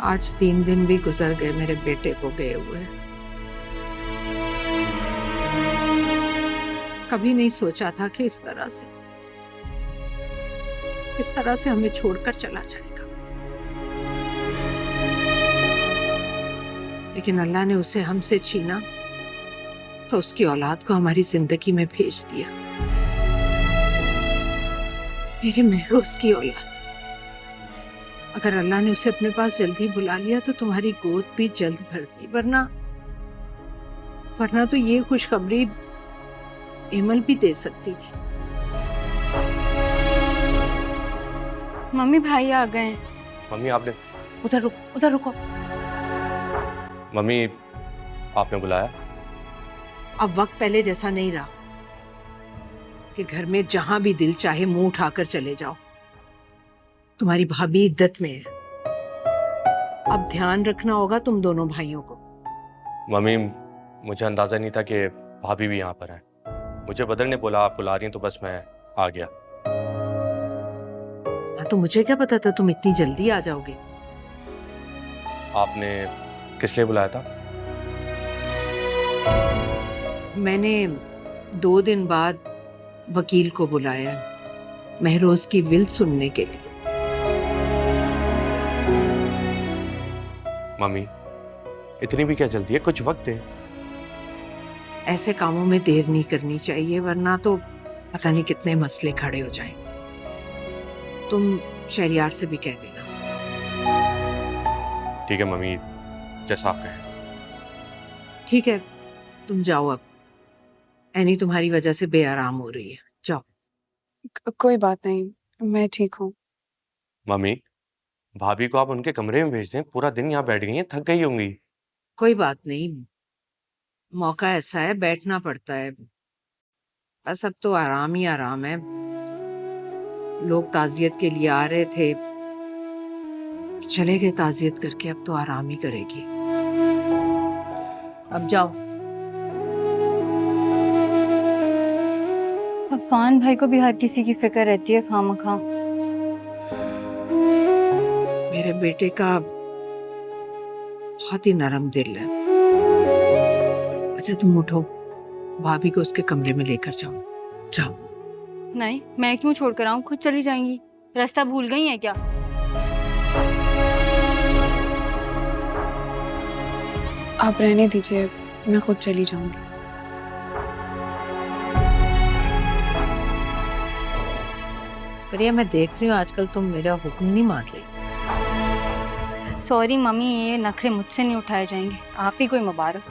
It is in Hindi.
आज 3 दिन भी गुजर गए मेरे बेटे को गए हुए। कभी नहीं सोचा था कि इस तरह से हमें छोड़कर चला जाएगा, लेकिन अल्लाह ने उसे हमसे छीना तो उसकी औलाद को हमारी जिंदगी में भेज दिया। मेरे महरोज की औलाद। अगर अल्लाह ने उसे अपने पास जल्दी बुला लिया तो तुम्हारी गोद भी जल्द भरती, वरना तो ये खुशखबरी एमल भी दे सकती थी। मम्मी भाई आ गए हैं। मम्मी आपने उधर रुको। मम्मी आपने बुलाया? अब वक्त पहले जैसा नहीं रहा कि घर में जहां भी दिल चाहे मुंह उठाकर चले जाओ। तुम्हारी भाभी इद्दत में है, अब ध्यान रखना होगा तुम दोनों भाइयों को। मम्मी मुझे अंदाजा नहीं था कि भाभी भी यहाँ पर है। मुझे बदर ने बोला आप बुला रही हैं तो बस मैं आ गया। तो मुझे क्या पता था तुम इतनी जल्दी आ जाओगे। आपने किस लिए बुलाया था? मैंने 2 दिन बाद वकील को बुलाया महरोज की विल सुनने के लिए। मम्मी इतनी भी क्या जल्दी है, कुछ वक्त है। ऐसे कामों में देर नहीं करनी चाहिए, वरना तो पता नहीं कितने मसले खड़े हो जाएं। तुम शहरियार से भी कह देना। ठीक है मम्मी, जैसा आप कहें। ठीक है, तुम जाओ अब। एनी तुम्हारी वजह से बेआराम हो रही है, जाओ। कोई बात नहीं, मैं ठीक हूँ। मम्मी भाभी को आप उनके कमरे में भेज दें, पूरा दिन यहाँ बैठ गई हैं, थक गई होंगी। कोई बात नहीं, मौका ऐसा है, बैठना पड़ता है। बस अब तो आराम ही आराम है। लोग ताजियत के लिए आ रहे थे, चले गए ताजियत करके, अब तो आराम ही करेगी। अब जाओ। अफान भाई को भी हर किसी की फिक्र रहती है खामखा। मेरे बेटे का बहुत ही नरम दिल है। अच्छा तुम उठो, भाभी को उसके कमरे में लेकर जाओ। नहीं, मैं क्यों छोड़कर आऊँ, खुद चली जाएंगी। रास्ता भूल गई है क्या? आप रहने दीजिए, मैं खुद चली जाऊंगी। फरिया, मैं देख रही हूँ आजकल तुम मेरा हुक्म नहीं मान रही। सॉरी मम्मी, ये नखरे मुझसे नहीं उठाए जाएंगे। आप ही कोई मुबारक।